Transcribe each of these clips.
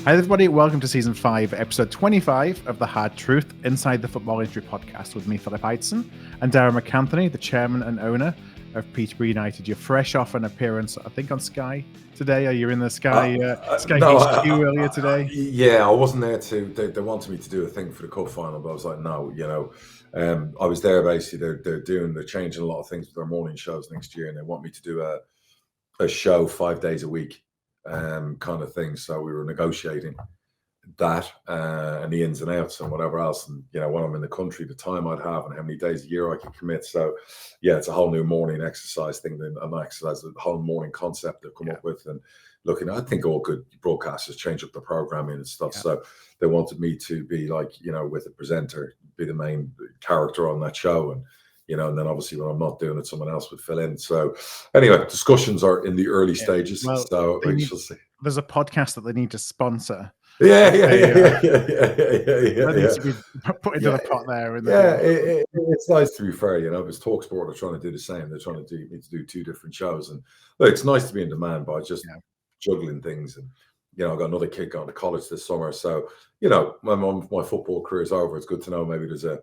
Hi everybody, welcome to Season 5, Episode 25 of The Hard Truth, Inside the Football Industry Podcast with me, Philip Ideson, and Darragh MacAnthony, the chairman and owner of Peterborough United. You're fresh off an appearance, I think, on Sky today. Are you in the Sky HQ earlier today? Yeah, I wasn't there they wanted me to do a thing for the cup final, but I was like, no, I was there basically. They're changing a lot of things with their morning shows next year, and they want me to do a show 5 days a week. Kind of thing. So we were negotiating that and the ins and outs and whatever else. And, when I'm in the country, the time I'd have and how many days a year I could commit. So, yeah, it's a whole new morning exercise thing. An exercise, a whole morning concept they've come up with. And looking, I think all good broadcasters change up the programming and stuff. Yeah. So they wanted me to be like, with a presenter, be the main character on that show. And, and then obviously when I'm not doing it, someone else would fill in. So anyway, discussions are in the early stages. Well, so we shall see. There's a podcast that they need to sponsor. Yeah. That needs to be put into the pot there. It's nice to be fair, because TalkSport are trying to do the same. They're trying to do two different shows. And look, it's nice to be in demand by just juggling things. And, I got another kid going to college this summer. So, when my football career is over, it's good to know maybe there's a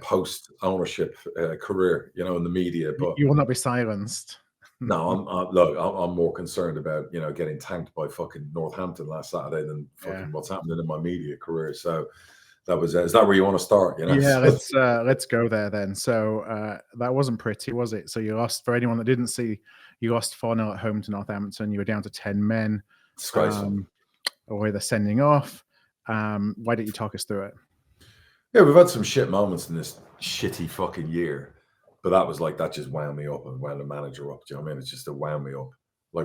post-ownership career, in the media. But you will not be silenced. No, I'm more concerned about, getting tanked by fucking Northampton last Saturday than fucking what's happening in my media career. So that was, is that where you want to start? Yeah, let's go there then. So that wasn't pretty, was it? So you lost, for anyone that didn't see, you lost 4-0 at home to Northampton. You were down to 10 men. Disgraceful. Away the sending off. Why don't you talk us through it? Yeah, we've had some shit moments in this shitty fucking year, but that just wound me up and wound the manager up. Do you know what I mean? It's just a wound me up. I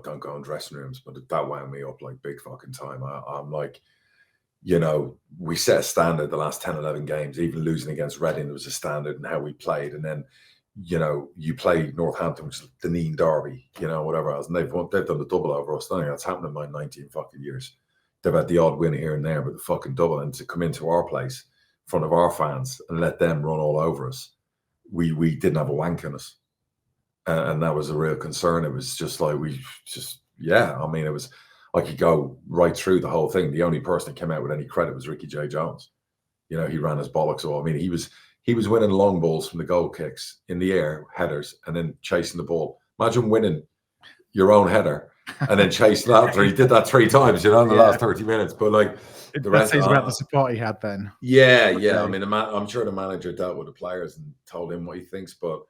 don't go in dressing rooms, but that wound me up like big fucking time. I'm like, we set a standard the last 10, 11 games, even losing against Reading, there was a standard in how we played. And then, you play Northampton, which is the Nene derby, whatever else. And they've done the double over us. I think that's happened in my 19 fucking years. They've had the odd win here and there, but the fucking double, and to come into our place in front of our fans and let them run all over us, we didn't have a wank in us. And that was a real concern. It was just like, it was, I could go right through the whole thing. The only person that came out with any credit was Ricky Jade-Jones. He ran his bollocks all. I mean, he was winning long balls from the goal kicks in the air, headers, and then chasing the ball. Imagine winning your own header and then chasing after. He did that 3 times, in the last 30 minutes. But the rest says about the support he had then. Yeah. I mean, I'm sure the manager dealt with the players and told him what he thinks. But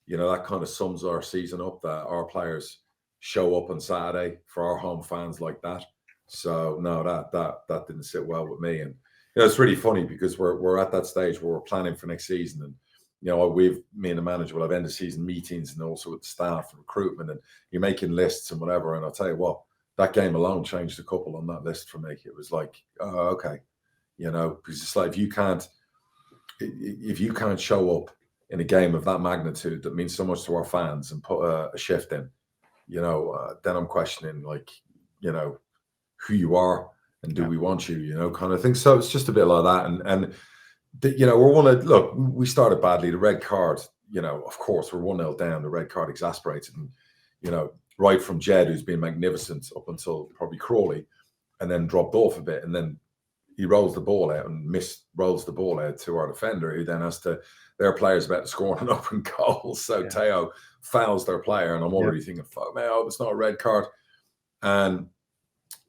that kind of sums our season up. That our players show up on Saturday for our home fans like that. So no, that didn't sit well with me. And it's really funny because we're at that stage where we're planning for next season, and me and the manager will have end of season meetings and also with the staff and recruitment, and you're making lists and whatever. And I'll tell you what, that game alone changed a couple on that list for me. It was like, oh, okay, because it's like if you can't show up in a game of that magnitude that means so much to our fans and put a shift in, then I'm questioning who you are and do we want you, kind of thing. So it's just a bit like that, we started badly. The red card, of course, we're 1-0 down. The red card exasperated, and right from Jed, who's been magnificent up until probably Crawley, and then dropped off a bit, and then he rolls the ball out and rolls the ball out to our defender, who then has to. Their player's about to score an open goal, so Teo fouls their player, and I'm already thinking, "Fuck me, it's not a red card," and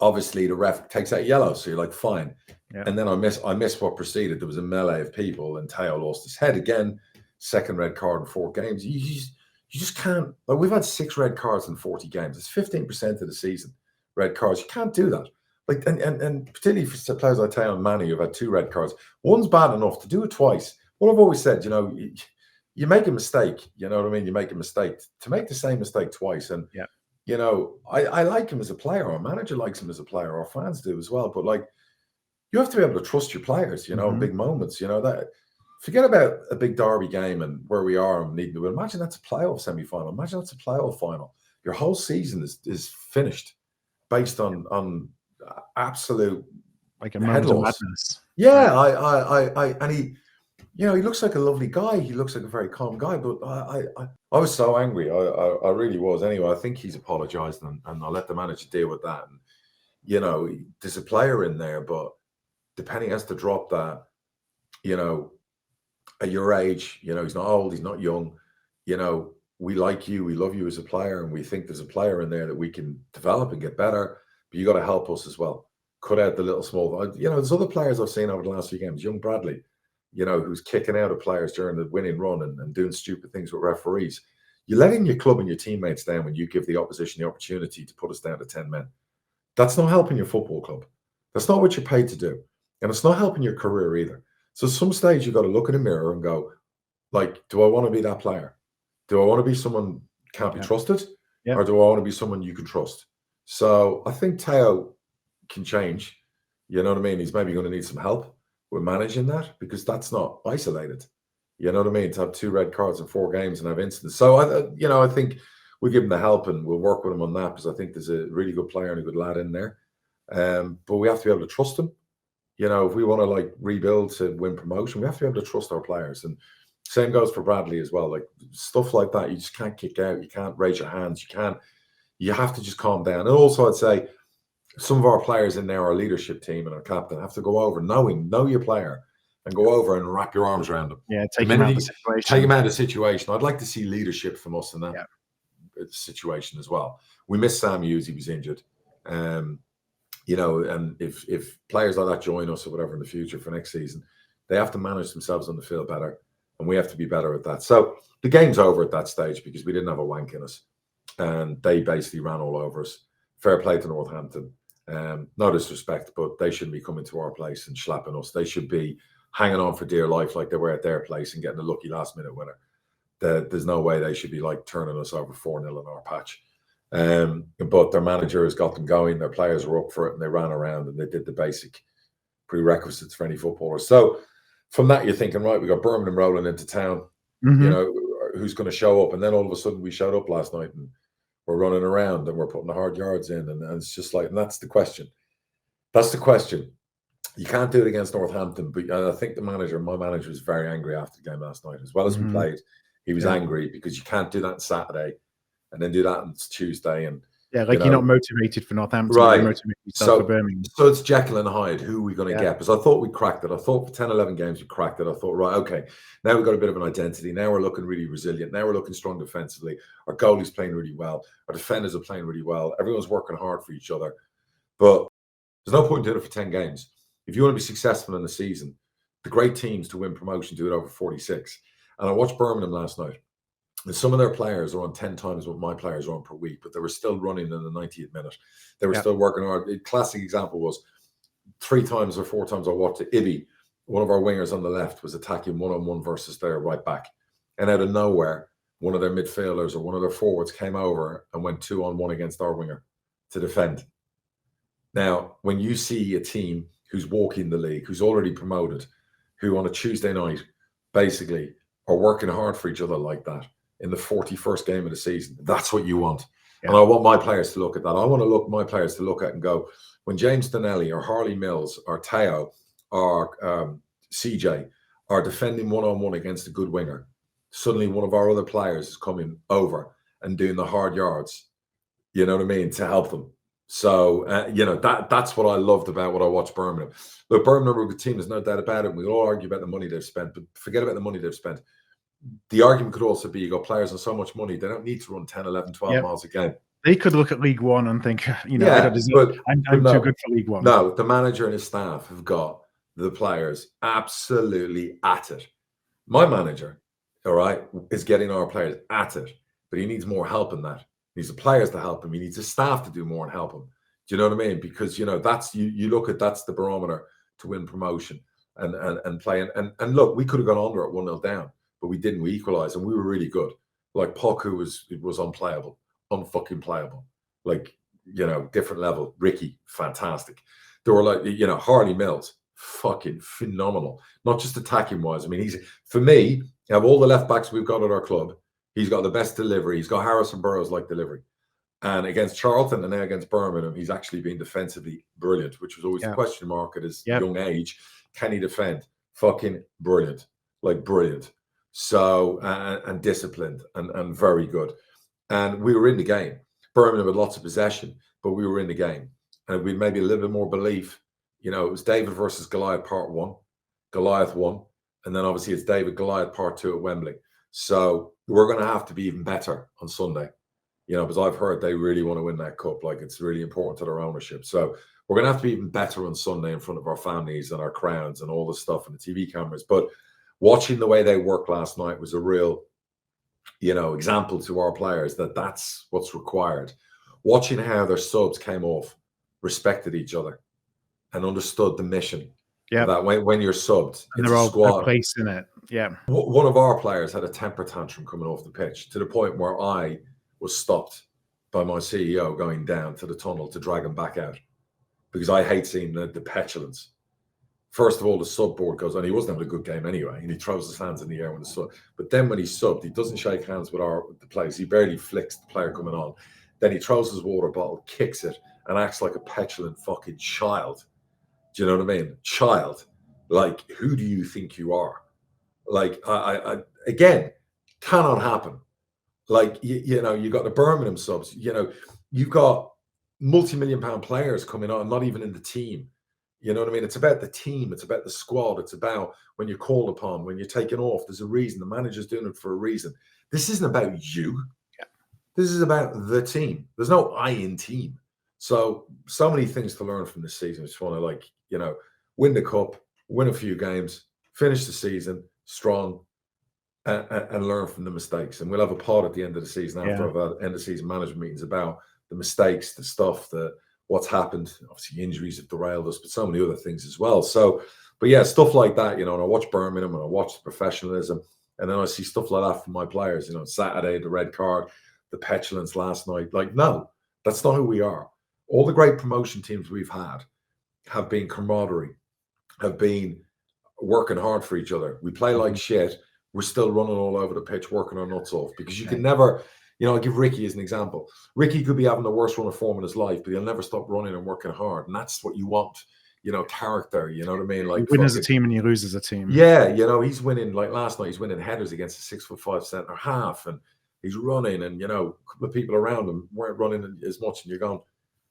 obviously the ref takes out yellow, so you're like, fine. Yeah. And then I miss what proceeded. There was a melee of people, and Teo lost his head again. Second red card in 4 games. You just can't. Like, we've had 6 red cards in 40 games. It's 15% of the season. Red cards. You can't do that. Like, and particularly for players like Teo and Manny who've had 2 red cards. One's bad enough to do it twice. What I've always said, you make a mistake. You know what I mean? You make a mistake. To make the same mistake twice, and I like him as a player. Our manager likes him as a player. Our fans do as well. But you have to be able to trust your players, in big moments, that forget about a big derby game and where we are and needing to win. Imagine that's a playoff semi-final. Imagine that's a playoff final. Your whole season is finished based on absolute like a moment of madness. Yeah, and he he looks like a lovely guy. He looks like a very calm guy, but I was so angry. I really was. Anyway, I think he's apologised, and I'll let the manager deal with that. And you know, there's a player in there, but the penny has to drop that, you know, at your age, you know, he's not old, he's not young, you know, we like you, we love you as a player, and we think there's a player in there that we can develop and get better, but you got to help us as well. Cut out the little small, you know, there's other players I've seen over the last few games, young Bradley, you know, who's kicking out of players during the winning run and doing stupid things with referees. You're letting your club and your teammates down when you give the opposition the opportunity to put us down to 10 men. That's not helping your football club. That's not what you're paid to do. And it's not helping your career either. So at some stage, you've got to look in the mirror and go, like, do I want to be that player? Do I want to be someone can't be trusted? Or do I want to be someone you can trust? So I think Teo can change. You know what I mean? He's maybe going to need some help with managing that, because that's not isolated. You know what I mean? To have 2 red cards in 4 games and have incidents. So, I think we'll give him the help and we'll work with him on that, because I think there's a really good player and a good lad in there. But we have to be able to trust him. You know, if we want to like rebuild to win promotion, we have to be able to trust our players. And same goes for Bradley as well. Like stuff like that, you just can't kick out. You can't raise your hands. You have to just calm down. And also I'd say some of our players in there, our leadership team and our captain, have to go over, know your player, and go over and wrap your arms around him. Yeah, take him out of the situation. Take him out of the situation. I'd like to see leadership from us in that situation as well. We missed Sam Hughes, he was injured. You know, and if players like that join us or whatever in the future for next season, they have to manage themselves on the field better, and we have to be better at that. So the game's over at that stage because we didn't have a wank in us, and they basically ran all over us. Fair play to Northampton. No disrespect, but they shouldn't be coming to our place and slapping us. They should be hanging on for dear life like they were at their place and getting a lucky last-minute winner. There's no way they should be like turning us over 4-0 in our patch. But their manager has got them going. Their players were up for it and they ran around and they did the basic prerequisites for any footballer. So from that, you're thinking, right, we got Birmingham rolling into town. You know, who's going to show up? And then all of a sudden we showed up last night and we're running around and we're putting the hard yards in. And it's just like, and that's the question. That's the question. You can't do it against Northampton. But I think my manager was very angry after the game last night. As well as we played, he was angry because you can't do that on Saturday and then do that on Tuesday. And like you're not motivated for Northampton, right? You're motivated for Birmingham. So it's Jekyll and Hyde. Who are we going to get? Because I thought we cracked it. I thought for 10, 11 games we cracked it. I thought, right, okay, now we've got a bit of an identity. Now we're looking really resilient. Now we're looking strong defensively. Our goalie's playing really well. Our defenders are playing really well. Everyone's working hard for each other. But there's no point in doing it for 10 games. If you want to be successful in the season, the great teams to win promotion do it over 46. And I watched Birmingham last night. And some of their players are on 10 times what my players are on per week, but they were still running in the 90th minute. They were still working hard. A classic example was 3 times or 4 times I watched it. 𝗛𝗍𝗗, one of our wingers on the left, was attacking one-on-one versus their right back. And out of nowhere, one of their midfielders or one of their forwards came over and went 2-on-1 against our winger to defend. Now, when you see a team who's walking the league, who's already promoted, who on a Tuesday night basically are working hard for each other like that, in the 41st game of the season, that's what you want. And I want my players to look at that. I want to look my players to look at and go, when James Nene or Harley Mills or Teo or CJ are defending one-on-one against a good winger, suddenly one of our other players is coming over and doing the hard yards, you know what I mean, to help them. So, that's what I loved about what I watched Birmingham. Look, Birmingham are a good team, there's no doubt about it. We all argue about the money they've spent, but forget about the money they've spent. The argument could also be you got players on so much money, they don't need to run 10, 11, 12 miles a game. They could look at League One and think, I'm too good for League One. No, the manager and his staff have got the players absolutely at it. My manager, all right, is getting our players at it, but he needs more help in that. He needs the players to help him. He needs the staff to do more and help him. Do you know what I mean? Because, that's you look at that's the barometer to win promotion and play. And look, we could have gone under at 1-0 down. But we didn't. We equalized, and we were really good. Like Poku was unplayable, unfucking playable. Like, different level. Ricky, fantastic. There were like, Harley Mills, fucking phenomenal. Not just attacking wise. I mean, for me, of all the left backs we've got at our club, he's got the best delivery. He's got Harrison Burroughs like delivery. And against Charlton and now against Birmingham, he's actually been defensively brilliant, which was always a question mark at his young age. Can he defend? Fucking brilliant. Like brilliant. So, and disciplined and very good. And we were in the game. Birmingham had lots of possession, but we were in the game. and we maybe a little bit more belief. You know, it was David versus Goliath part 1. Goliath won. And then obviously it's David Goliath part 2 at Wembley. So we're going to have to be even better on Sunday. You know, because I've heard they really want to win that cup. Like, it's really important to their ownership. So we're going to have to be even better on Sunday in front of our families and our crowds and all the stuff and the TV cameras. But watching the way they worked last night was a real, you know, example to our players that that's what's required. Watching how their subs came off, respected each other, and understood the mission. Yeah, that when you're subbed, and it's they're a all squad. placing it. Yeah, One of our players had a temper tantrum coming off the pitch to the point where I was stopped by my CEO going down to the tunnel to drag him back out, because I hate seeing the petulance. First of all, the sub board goes on. He wasn't having a good game anyway, and he throws his hands in the air when the sub. But then when he's subbed, he doesn't shake hands with the players. He barely flicks the player coming on. Then he throws his water bottle, kicks it, and acts like a petulant fucking child. Do you know what I mean? Child. Like, who do you think you are? Like, I again, cannot happen. Like, you know, you got the Birmingham subs. You know, you've got multi-million-pound players coming on, not even in the team. You know what I mean? It's about the team. It's about the squad. It's about when you're called upon, when you're taken off. There's a reason. The manager's doing it for a reason. This isn't about you. Yeah. This is about the team. There's no I in team. So many things to learn from this season. I just want to, like, you know, win the cup, win a few games, finish the season strong, and learn from the mistakes. And we'll have a pod at the end of the season after our end of season management meetings about the mistakes, the stuff, what's happened. Obviously, injuries have derailed us, but so many other things as well. So, but yeah, stuff like that, you know, and I watch Birmingham and I watch the professionalism, and then I see stuff like that from my players, you know, Saturday, the red card, the petulance last night. Like, no, that's not who we are. All the great promotion teams we've had have been camaraderie, have been working hard for each other. We play like shit. We're still running all over the pitch, working our nuts off, because you can never, you know, I'll give Ricky as an example. Ricky could be having the worst run of form in his life, but he'll never stop running and working hard. And that's what you want, you know, character, you know what I mean? Like, you win as a team and you lose as a team. Yeah, you know, he's winning, like last night, he's winning headers against a 6'5" centre half, and he's running, and, you know, a couple of people around him weren't running as much, and you're going,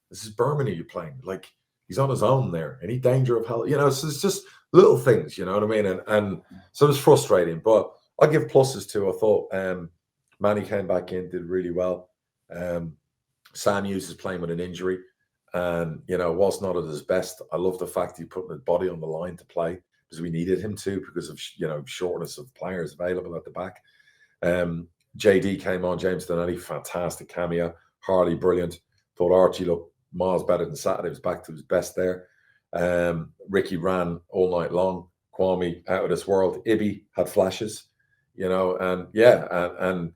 this is Birmingham you're playing. Like, he's on his own there. Any danger of hell, you know, so it's just little things, you know what I mean? And so it's frustrating, but I'll give pluses too. I thought Manny came back in, did really well. Sam Hughes is playing with an injury, and, you know, whilst not at his best, I love the fact he put his body on the line to play, because we needed him to, because of, you know, shortness of players available at the back. JD came on, James Nene, fantastic cameo. Harley, brilliant. Thought Archie looked miles better than Saturday. Was back to his best there. Ricky ran all night long. 𝗛𝗿𝗄𝗁 out of this world. Ibby had flashes, you know, and and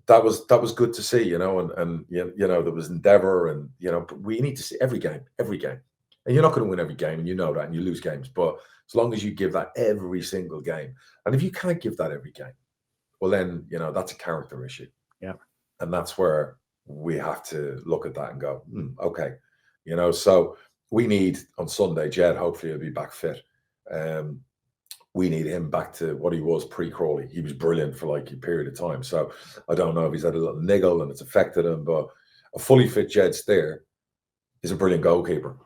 that was good to see, you know, and you know, there was endeavour, and, you know, but we need to see every game, and you're not going to win every game, and you know that, and you lose games, but as long as you give that every single game, and if you can't give that every game, well, then, you know, that's a character issue. Yeah, and that's where we have to look at that and go, okay, you know. So we need on Sunday, Jed, hopefully he'll be back fit. We need him back to what he was pre-Crawley. He was brilliant for like a period of time. So I don't know if he's had a little niggle and it's affected him, but a fully fit Jed Steer is a brilliant goalkeeper.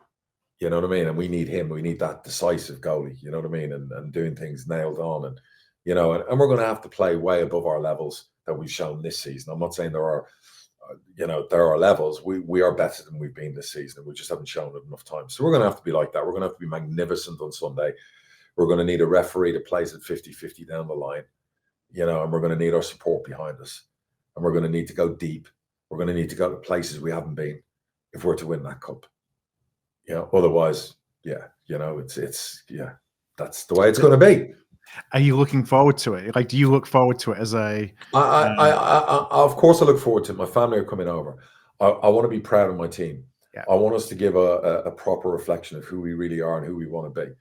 You know what I mean? And we need him. We need that decisive goalie, you know what I mean? And doing things nailed on. And, you know, and we're going to have to play way above our levels that we've shown this season. I'm not saying there are, you know, there are levels. We are better than we've been this season. We just haven't shown it enough time. So we're going to have to be like that. We're going to have to be magnificent on Sunday. We're going to need a referee that plays at 50-50 down the line, you know, and we're going to need our support behind us. And we're going to need to go deep. We're going to need to go to places we haven't been if we're to win that cup. You know, otherwise, yeah, you know, it's yeah, that's the way it's going to be. Are you looking forward to it? Like, do you look forward to it as a... I of course I look forward to it. My family are coming over. I want to be proud of my team. Yeah. I want us to give a proper reflection of who we really are and who we want to be.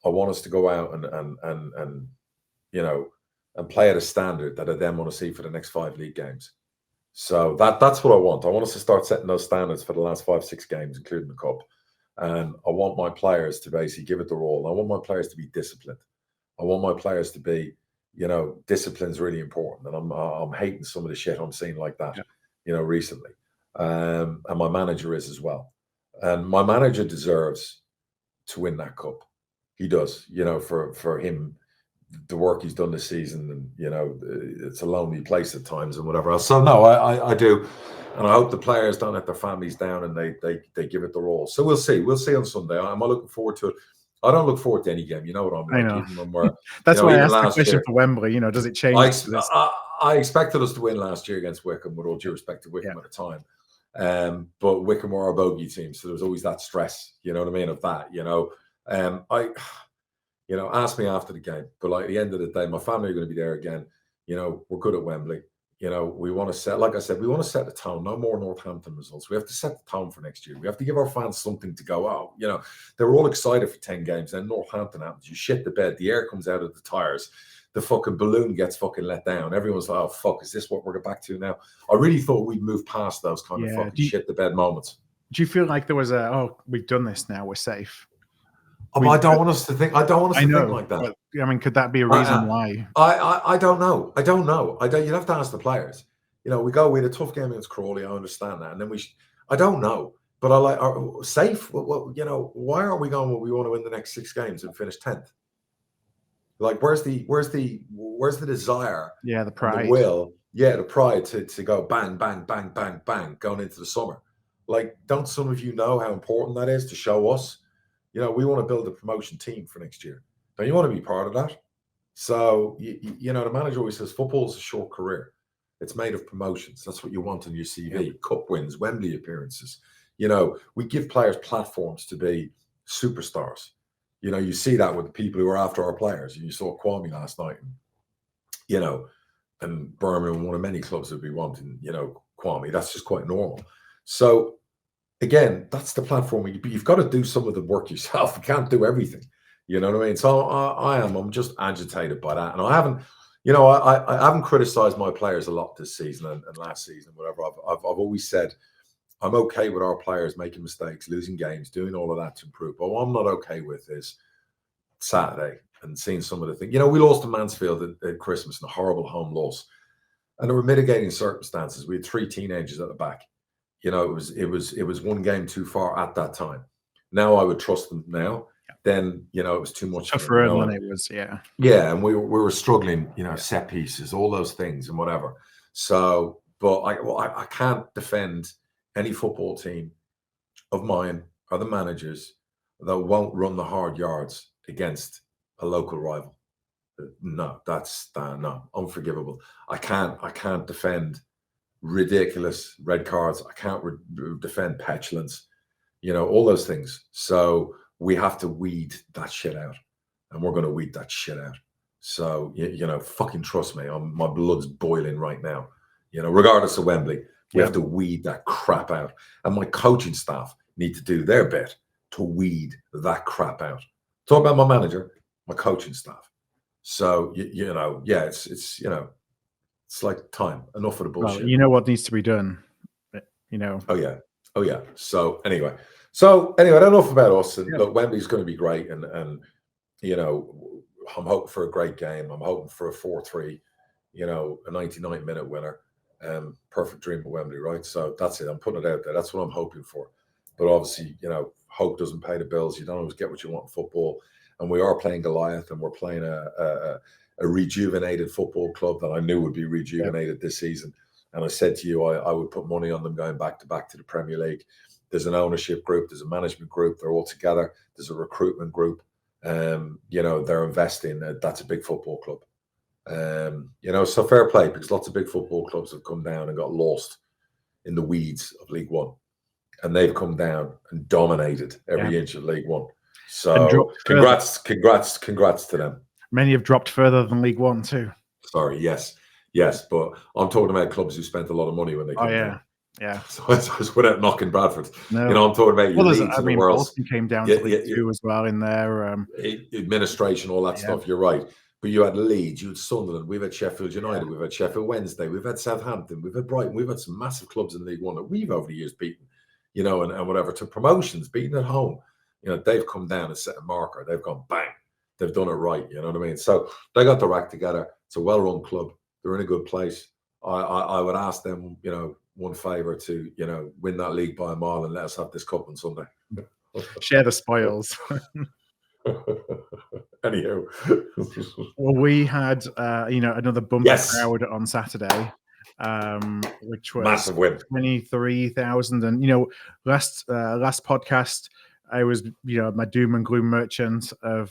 I want us to go out and you know, and play at a standard that I then want to see for the next 5 league games. So that's what I want. I want us to start setting those standards for the last 5-6 games, including the cup. And I want my players to basically give it their all. I want my players to be disciplined. I want my players to be, you know, discipline's really important. And I'm hating some of the shit I'm seeing like that, you know, recently. And my manager is as well. And my manager deserves to win that cup. He does, you know, for him, the work he's done this season, and you know, it's a lonely place at times and whatever else. So no, I do, and I hope the players don't let their families down and they give it their all. So we'll see on Sunday. I'm looking forward to it. I don't look forward to any game. You know what I'm like. I know. Even when we're, that's why I asked the last question year, for Wembley. You know, does it change? I expected us to win last year against Wycombe, with all due respect to Wycombe at the time. But Wycombe were our bogey team, so there was always that stress. You know what I mean? Of that, you know. You know, ask me after the game, but like at the end of the day, my family are going to be there again. You know, we're good at Wembley. You know, we want to set, like I said, we want to set the tone. No more Northampton results. We have to set the tone for next year. We have to give our fans something to go, oh, you know, they were all excited for 10 games. Then Northampton happens. You shit the bed. The air comes out of the tires. The fucking balloon gets fucking let down. Everyone's like, oh, fuck, is this what we're back to now? I really thought we'd move past those kind of fucking shit the bed moments. Do you feel like there was we've done this now, we're safe? I don't want us to think. I don't want us to think like that. But, I mean, could that be a reason why? I don't know. I don't know. You'd have to ask the players. You know, we had a tough game against Crawley. I understand that, and then I don't know, but I like safe. Well, you know, why aren't we going? Well, we want to win the next 6 games and finish 10th. Like, where's the desire? Yeah, the pride. The will. Yeah, the pride to go bang, bang, bang, bang, bang, going into the summer. Like, don't some of you know how important that is to show us? You know, we want to build a promotion team for next year. Don't you want to be part of that? So, you know, the manager always says football is a short career. It's made of promotions. That's what you want on your CV. Yeah. Cup wins, Wembley appearances. You know, we give players platforms to be superstars. You know, you see that with the people who are after our players. You saw 𝗛𝗿𝗃 last night. And, you know, and Birmingham, one of many clubs that we want. And, you know, 𝗛𝗿𝗃, that's just quite normal. So, again, that's the platform. You've got to do some of the work yourself. You can't do everything. You know what I mean? So I'm just agitated by that. And I haven't, you know, I haven't criticized my players a lot this season and last season, whatever. I've always said I'm okay with our players making mistakes, losing games, doing all of that to improve. But what I'm not okay with is Saturday and seeing some of the things. You know, we lost to Mansfield at Christmas in a horrible home loss. And there were mitigating circumstances. We had 3 teenagers at the back. You know, it was one game too far at that time. Now I would trust them now. Then, you know, it was too much for them. It was, yeah, and we were struggling, you know, set pieces, all those things and whatever. So, but I can't defend any football team of mine or the managers that won't run the hard yards against a local rival. No, that's no, unforgivable. I can't defend ridiculous red cards. I can't defend petulance, you know, all those things. So we have to weed that shit out, and we're going to weed that shit out. So, you know, fucking trust me, my blood's boiling right now. You know, regardless of Wembley, we have to weed that crap out. And my coaching staff need to do their bit to weed that crap out. Talk about my manager, my coaching staff. So, you know, yeah, it's you know, it's like time. Enough of the bullshit. Well, you know what needs to be done. You know. Oh yeah. So anyway, enough about us. And look, Wembley's going to be great, and you know, I'm hoping for a great game. I'm hoping for a 4-3. You know, a 99-minute winner. Perfect dream of Wembley, right? So that's it. I'm putting it out there. That's what I'm hoping for. But obviously, you know, hope doesn't pay the bills. You don't always get what you want in football. And we are playing Goliath, and we're playing a rejuvenated football club that I knew would be rejuvenated this season. And I said to you, I would put money on them going back to the Premier League. There's an ownership group, there's a management group, they're all together. There's a recruitment group. You know, they're investing. That's a big football club. You know, so fair play, because lots of big football clubs have come down and got lost in the weeds of League One. And they've come down and dominated every inch of League One. So congrats to them. Many have dropped further than League One too. Sorry, yes, but I'm talking about clubs who spent a lot of money when they came down. Yeah. So it's without knocking Bradford. No. You know, I'm talking about your leagues in the world. Boston came down to League Two as well in their administration, all that stuff. You're right. But you had Leeds, you had Sunderland, we've had Sheffield United, we've had Sheffield Wednesday, we've had Southampton, we've had Brighton, we've had some massive clubs in League One that we've over the years beaten, you know, and whatever, to promotions, beaten at home. You know, they've come down and set a marker. They've gone bang. They've done it right. You know what I mean? So they got their act together. It's a well-run club. They're in a good place. I would ask them, you know, one favour to, you know, win that league by a mile and let us have this cup on Sunday. Share the spoils. Anyhow, well, we had you know, another Bumpy Yes. crowd on Saturday, which was Massive win. 23,000. And you know, last podcast, I was, you know, my doom and gloom merchant of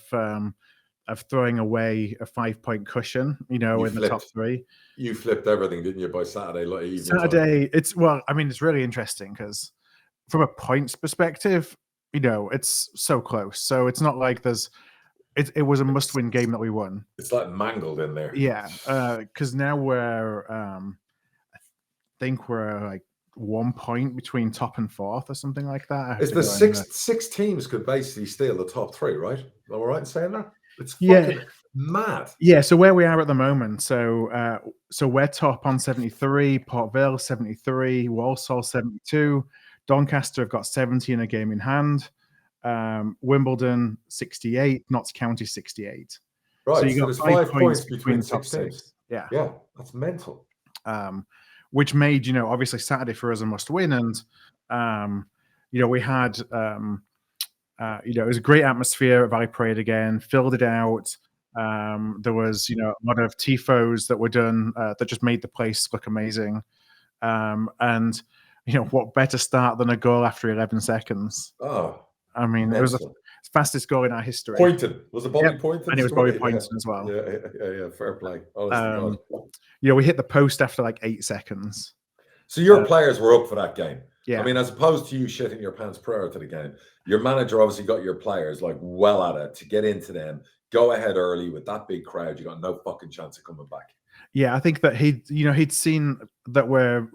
throwing away a 5-point cushion, you know, in the top three. You flipped everything, didn't you, by Saturday evening? Saturday, it's, well, I mean, it's really interesting because from a points perspective, you know, it's so close. So it's not like there's, it was a must-win game that we won. It's like mangled in there. Yeah, because now we're, I think we're like 1 point between top and fourth or something like that. It's the six teams could basically steal the top three, right? Am I right in saying that? It's fucking mad. Yeah, so where we are at the moment, so we're top on 73, Port Vale 73, Walsall 72, Doncaster have got 70 in a game in hand, Wimbledon 68, Notts County 68. Right, so you got there's 5 points between top 6. Yeah, that's mental. Which made, you know, obviously Saturday for us a must win, and you know, we had you know, it was a great atmosphere at Valley Parade again, filled it out. There was, you know, a lot of tifos that were done that just made the place look amazing. And you know, what better start than a goal after 11 seconds? Oh, I mean, it was the fastest goal in our history. Pointed. Was it Bobby Pointed? And it was Bobby Pointed as well. Yeah, fair play. You know, we hit the post after like 8 seconds. So your players were up for that game. Yeah. I mean, as opposed to you shitting your pants prior to the game, your manager obviously got your players like well at it to get into them, go ahead early with that big crowd. You got no fucking chance of coming back. Yeah, I think that he'd seen that we're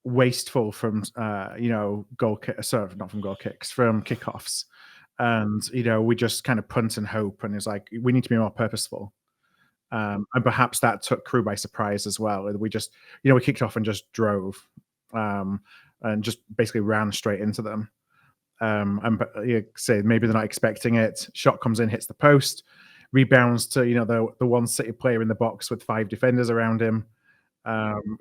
wasteful from you know, not from goal kicks, from kickoffs, and you know, we just kind of punt and hope, and it's like we need to be more purposeful, and perhaps that took Crewe by surprise as well. We just, you know, we kicked off and just drove, and just basically ran straight into them, and you say maybe they're not expecting it. Shot comes in, hits the post, rebounds to, you know, the one City player in the box with 5 defenders around him.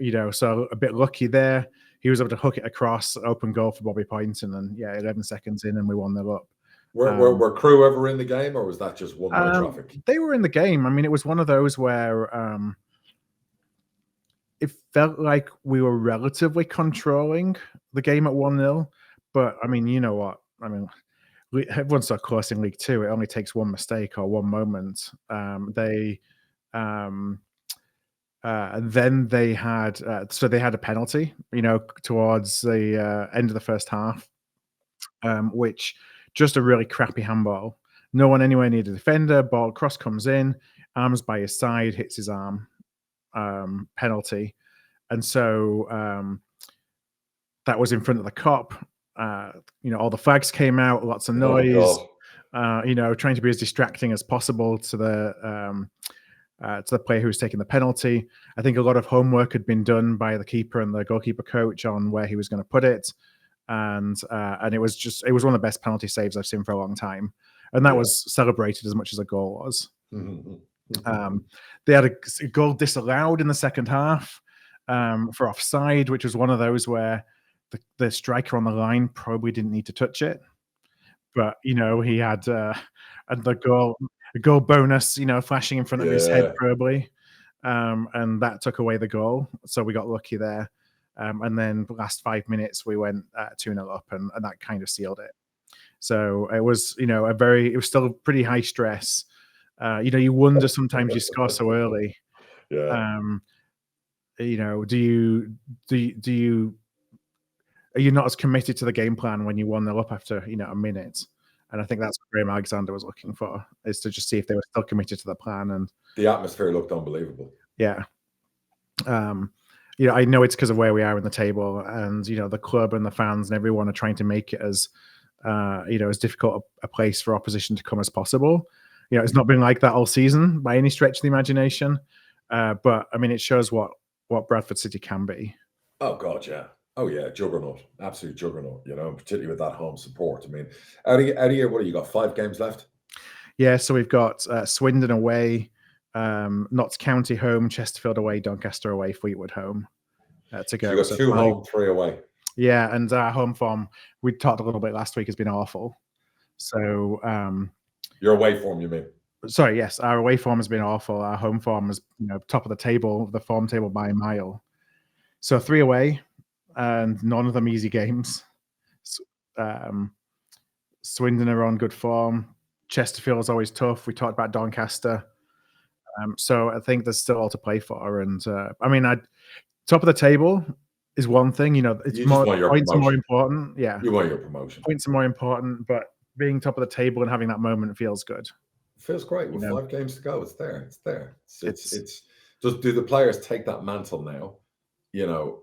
You know, so a bit lucky there. He was able to hook it across, open goal for Bobby Poynton, and yeah, 11 seconds in, and we won the up. Were Crewe ever in the game, or was that just one-way traffic? They were in the game. I mean, it was one of those where it felt like we were relatively controlling the game at 1-0. But I mean, you know what? I mean, everyone's so close in League Two. It only takes one mistake or one moment. Then they had they had a penalty, you know, towards the end of the first half, which just a really crappy handball. No one anywhere near the defender. Ball cross comes in, arms by his side, hits his arm. Penalty, and so that was in front of the cop. You know, all the flags came out, lots of noise. You know, trying to be as distracting as possible to the player who was taking the penalty. I think a lot of homework had been done by the keeper and the goalkeeper coach on where he was going to put it, and it was one of the best penalty saves I've seen for a long time, and that was celebrated as much as a goal was. They had a goal disallowed in the second half for offside, which was one of those where the striker on the line probably didn't need to touch it, but you know, he had the goal bonus, you know, flashing in front of his head probably, and that took away the goal. So we got lucky there, and then the last 5 minutes we went 2-0 up, and that kind of sealed it. So it was, you know, it was still pretty high stress. You know, you wonder sometimes you score so early. Yeah. You know, are you not as committed to the game plan when you 1-0 up after, you know, a minute? And I think that's what Graham Alexander was looking for, is to just see if they were still committed to the plan. And the atmosphere looked unbelievable. Yeah. You know, I know it's because of where we are in the table, and you know, the club and the fans and everyone are trying to make it as you know, as difficult a place for opposition to come as possible. You know, it's not been like that all season by any stretch of the imagination. But I mean, it shows what Bradford City can be. Oh God, yeah. Oh yeah, juggernaut, absolute juggernaut. You know, particularly with that home support. I mean, out of here, what do you got? 5 games left? Yeah, so we've got Swindon away, Notts County home, Chesterfield away, Doncaster away, Fleetwood home. to go. So you got 2 home, 3 away. Yeah, and our home form, we talked a little bit last week, has been awful. So your away form, you mean? Sorry, yes, our away form has been awful. Our home form is, top of the table, the form table by a mile. So 3 away, and none of them easy games. Swindon are on good form. Chesterfield's always tough. We talked about Doncaster. So I think there's still all to play for. And top of the table is one thing. It's more points are more important. Yeah, you want your promotion. Points are more important, but being top of the table and having that moment feels good. It feels great. With 5 games to go, it's there. It's there. It's just, do the players take that mantle now,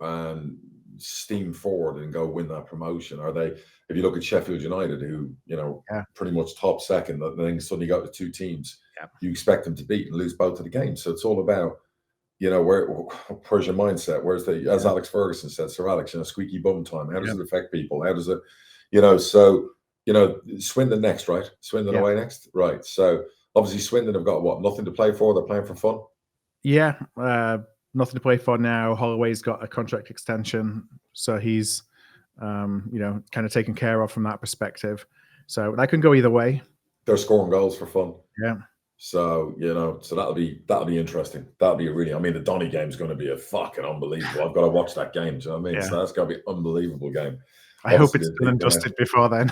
and steam forward and go win that promotion? Are they? If you look at Sheffield United, who pretty much top second, then suddenly got the 2 teams. Yeah. You expect them to beat and lose both of the games. So it's all about, where's your mindset? Where's as Alex Ferguson said, Sir Alex, squeaky bum time. How does it affect people? How does it, so, Swindon next, right? Swindon away next, right? So obviously Swindon have got what? Nothing to play for. They're playing for fun. Yeah, nothing to play for now. Holloway's got a contract extension, so he's, kind of taken care of from that perspective. So that can go either way. They're scoring goals for fun. Yeah. So so that'll be interesting. That'll be the Donny game's going to be a fucking unbelievable. I've got to watch that game. Do you know what I mean? Yeah. So that's going to be an unbelievable game. I hope it's done and dusted before then.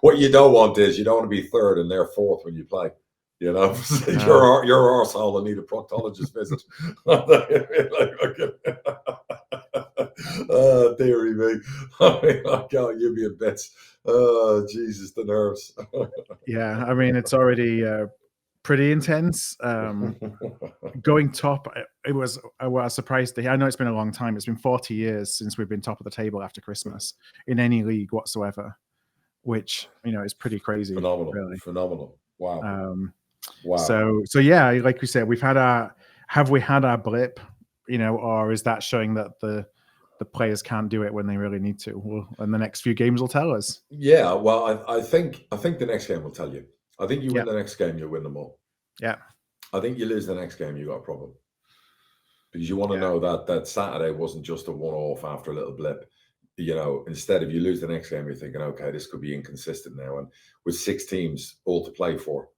What you don't want is you don't want to be 3rd and they're 4th when you play. Your arsehole will need a proctologist visit. Oh, dearie me. I can't give you a bit. Oh, Jesus, the nerves. Yeah, it's already pretty intense. Going top, I was surprised. I know it's been a long time. It's been 40 years since we've been top of the table after Christmas in any league whatsoever, which is pretty crazy. Phenomenal, really. Phenomenal. Wow. Wow. So yeah, like we said, have we had our blip, or is that showing that the players can't do it when they really need to? Well, and the next few games will tell us. Yeah, well, I think the next game will tell you. I think you win the next game, you'll win them all. Yeah. I think you lose the next game, you got a problem. Because you want to know that Saturday wasn't just a one-off after a little blip. Instead, if you lose the next game, you're thinking, okay, this could be inconsistent now. And with 6 teams all to play for,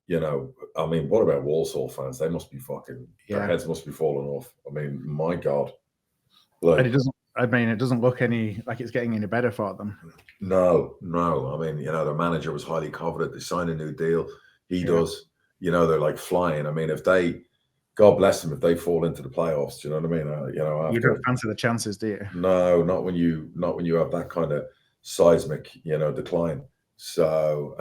what about Walsall fans? They must be fucking, their heads must be falling off. My God. And it doesn't look like it's getting any better for them. No. Their manager was highly confident. They signed a new deal. He does. They're like flying. If they, God bless them, if they fall into the playoffs, do you know what I mean? You don't fancy the chances, do you? No, not when you have that kind of seismic, decline. So,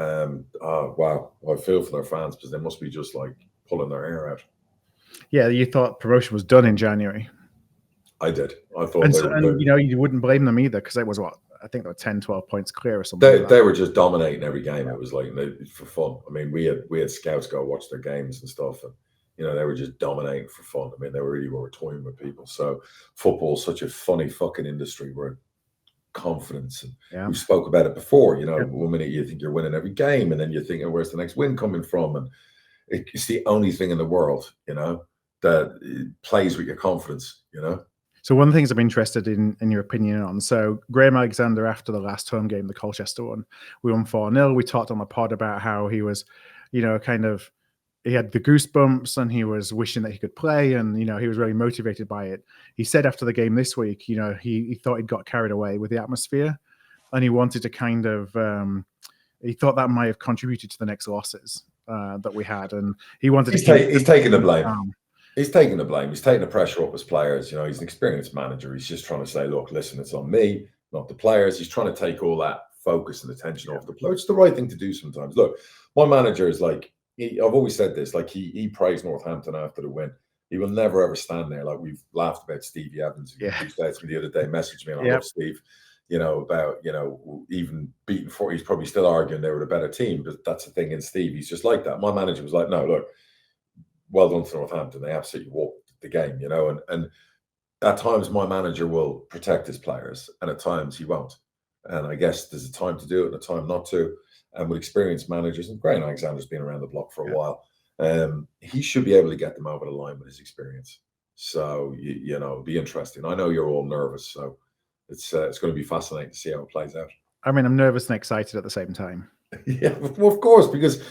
wow, I feel for their fans because they must be just like pulling their hair out. Yeah, you thought promotion was done in January. I did. I thought you wouldn't blame them either because it was I think they were 10, 12 points clear or something. They were just dominating every game. It was like for fun. We had scouts go watch their games and stuff, and they were just dominating for fun. They really were toying with people. So football's such a funny fucking industry where confidence, and we spoke about it before. One minute you think you're winning every game, and then you're thinking, where's the next win coming from? And it's the only thing in the world, that plays with your confidence. So one of the things I'm interested in your opinion on. So Graham Alexander, after the last home game, the Colchester one, we won 4-0. We talked on the pod about how he was, he had the goosebumps and he was wishing that he could play, and he was really motivated by it. He said after the game this week, he thought he'd got carried away with the atmosphere, and he wanted to kind of he thought that might have contributed to the next losses that we had, and he wanted he's taking the blame. He's taking the blame. He's taking the pressure off his players. He's an experienced manager. He's just trying to say, look, listen, it's on me, not the players. He's trying to take all that focus and attention off the players. It's the right thing to do sometimes. Look, my manager is like, I've always said this, like he praised Northampton after the win. He will never ever stand there. Like we've laughed about Stevie Evans, who reached out to me the other day, messaged me, and I love Steve, about, even beating 4. He's probably still arguing they were the better team, but that's the thing in Steve. He's just like that. My manager was like, no, look, well done to Northampton. They absolutely walked the game, and at times my manager will protect his players and at times he won't. And I guess there's a time to do it and a time not to. And with experienced managers, and Graham Alexander's been around the block for a while, He should be able to get them over the line with his experience. So you know, it'll be interesting. I know you're all nervous, so it's going to be fascinating to see how it plays out. I mean, I'm nervous and excited at the same time. Yeah, well, of course, because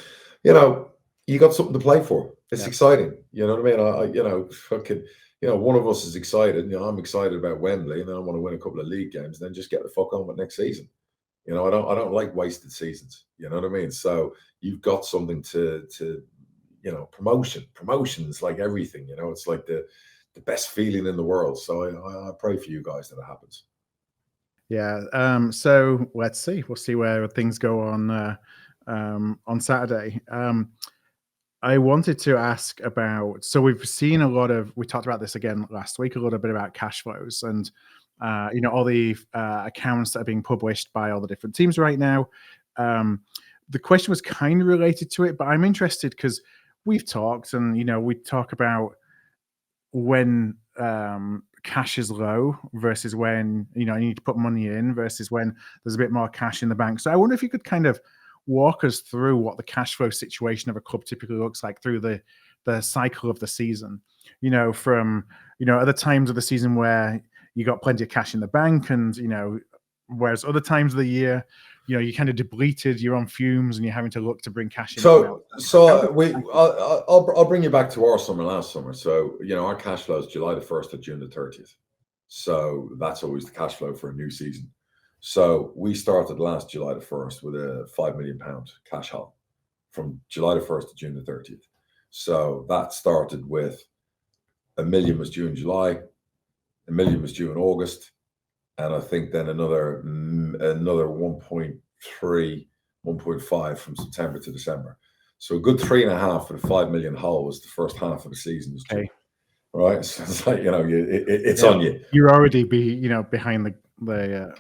you know you got something to play for. It's exciting. You know what I mean? You know, fucking, you know, one of us is excited. You know, I'm excited about Wembley, and then I want to win a couple of league games, and then just get the fuck on with next season. You know, I don't like wasted seasons. You know what I mean? So you've got something to you know, promotions like everything. You know, it's like the best feeling in the world. So I pray for you guys that it happens. Yeah. So let's see. We'll see where things go on Saturday. I wanted to ask about, so we've seen a lot of, we talked about this again last week, a little bit about cash flows and, you know, all the accounts that are being published by all the different teams right now. The question was kind of related to it, but I'm interested because we've talked and, you know, we talk about when cash is low versus when, you know, you need to put money in versus when there's a bit more cash in the bank. So I wonder if you could kind of walk us through what the cash flow situation of a club typically looks like through the cycle of the season, you know, from, you know, other times of the season where you got plenty of cash in the bank and, you know, whereas other times of the year, you know, you kind of depleted, you're on fumes and you're having to look to bring cash in. So I'll bring you back to our summer last summer. So, you know, our cash flow is July the 1st to June the 30th. So that's always the cash flow for a new season. So we started last July the 1st with a £5 million cash haul from July the 1st to June the 30th. So that started with $1 million was due in July, $1 million was due in August, and I think then another 1.3, 1.5 from September to December. So a good 3.5 for the $5 million haul was the first half of the season. Okay. Right. So it's like, you know, it's on you. You're already behind the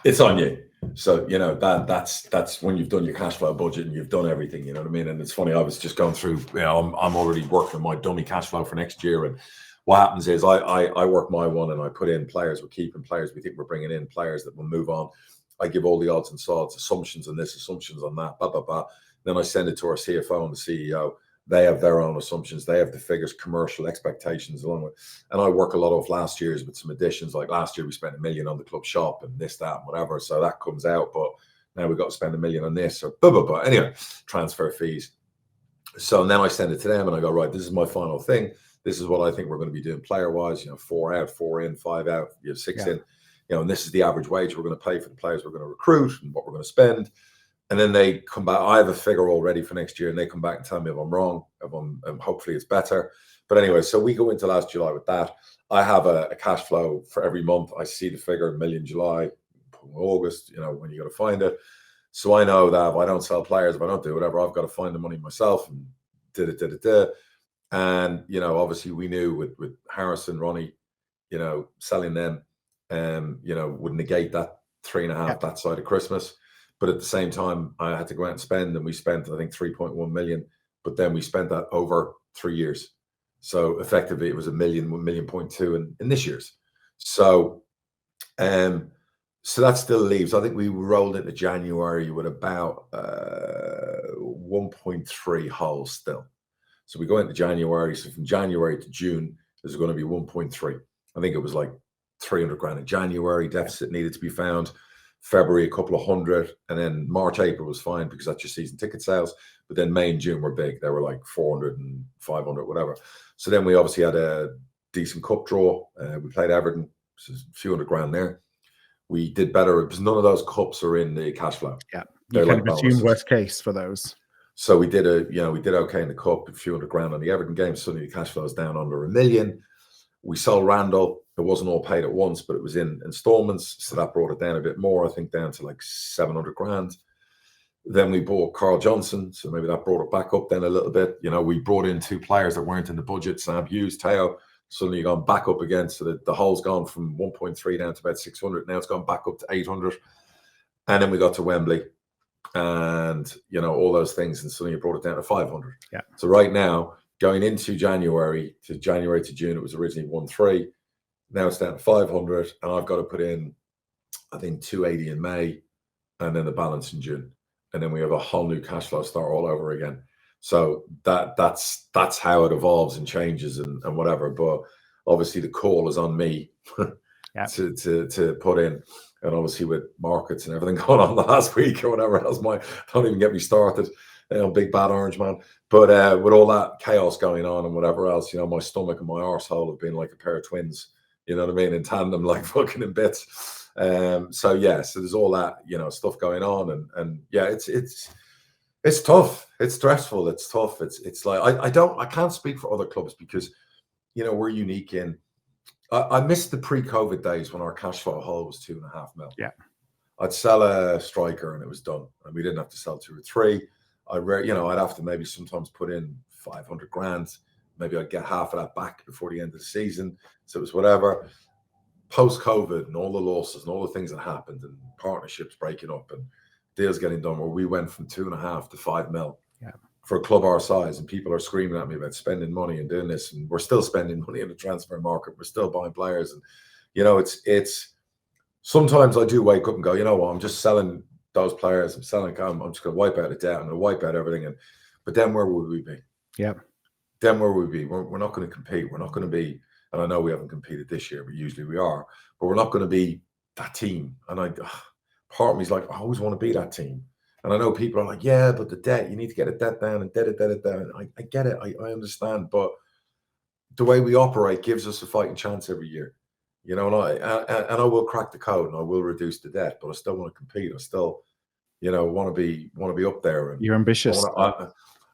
it's on you. So, you know, that's when you've done your cash flow budget and you've done everything, you know what I mean? And it's funny, I was just going through, you know, I'm already working on my dummy cash flow for next year. And what happens is I work my one and I put in players, we're keeping players, we think we're bringing in players that will move on. I give all the odds and sods, assumptions on this, assumptions on that, blah, blah, blah. Then I send it to our CFO and the CEO. They have their own assumptions. They have the figures, commercial expectations along with, and I work a lot of last year's with some additions. Like last year, we spent $1 million on the club shop and this, that, and whatever. So that comes out, but now we've got to spend $1 million on this. So blah, blah, blah. Anyway, transfer fees. So then I send it to them and I go, right, this is my final thing. This is what I think we're going to be doing player-wise, you know, 4 out, 4 in, 5 out, you know, 6 in, you know, and this is the average wage we're going to pay for the players we're going to recruit and what we're going to spend. And then they come back. I have a figure already for next year, and they come back and tell me if I'm wrong. If I'm, hopefully it's better. But anyway, so we go into last July with that. I have a cash flow for every month. I see the figure, $1 million July, August. You know, when you got to find it. So I know that if I don't sell players, if I don't do whatever, I've got to find the money myself and And you know, obviously we knew with Harrison, Ronnie, you know, selling them, you know, would negate that 3.5 that side of Christmas. But at the same time, I had to go out and spend, and we spent, I think, 3.1 million. But then we spent that over 3 years. So effectively, it was $1 million, 1.2 million in this year's. So, so that still leaves. I think we rolled into January with about 1.3 holes still. So we go into January. So from January to June, there's going to be 1.3. I think it was like 300 grand in January. Deficit needed to be found. February, a couple of hundred, and then March, April was fine because that's your season ticket sales. But then May and June were big. They were like 400 and 500, whatever. So then we obviously had a decent cup draw. We played Everton, so a few hundred grand there. We did better because none of those cups are in the cash flow. Yeah, you kind of assume worst case for those. So we did we did okay in the cup, a few hundred grand on the Everton game. Suddenly the cash flow is down under $1 million. We sold Randall. It wasn't all paid at once, but it was in installments. So that brought it down a bit more, I think down to like 700 grand. Then we bought Carl Johnson. So maybe that brought it back up then a little bit. You know, we brought in 2 players that weren't in the budget, Sam Hughes, Teo. Suddenly gone back up again. So the hole's gone from 1.3 down to about 600. Now it's gone back up to 800. And then we got to Wembley and, you know, all those things. And suddenly you brought it down to 500. Yeah. So right now, going into January to June, it was originally 1.3. Now it's down to 500, and I've got to put in, I think, 280 in May, and then the balance in June. And then we have a whole new cash flow start all over again. So that's how it evolves and changes and whatever. But obviously the call is on me to put in. And obviously with markets and everything going on the last week or whatever else, don't even get me started, big bad orange man. But with all that chaos going on and whatever else, my stomach and my arsehole have been like a pair of twins, you know what I mean, in tandem, like fucking in bits. So there's all that, stuff going on, and yeah, it's tough, it's stressful, it's tough. It's like I can't speak for other clubs because we're unique in. I missed the pre-COVID days when our cash flow hole was 2.5 mil. Yeah, I'd sell a striker and it was done, and we didn't have to sell 2 or 3. I'd have to maybe sometimes put in 500 grand. Maybe I'd get half of that back before the end of the season. So it was whatever. Post-COVID and all the losses and all the things that happened and partnerships breaking up and deals getting done, where we went from 2.5 to 5 mil. Yeah. For a club our size, and people are screaming at me about spending money and doing this, and we're still spending money in the transfer market. We're still buying players, and it's sometimes I do wake up and go, you know what, I'm just selling those players. I'm just going to wipe out the debt. I'm going to wipe out everything. But then where would we be? Yeah. Then where would we be? We're not going to compete. We're not going to be, and I know we haven't competed this year, but usually we are. But we're not going to be that team. And part of me is like, I always want to be that team. And I know people are like, yeah, but the debt, you need to get the debt down and debt it down. I get it. I understand. But the way we operate gives us a fighting chance every year. And I will crack the code and I will reduce the debt, but I still want to compete. I still, want to be up there. And you're ambitious.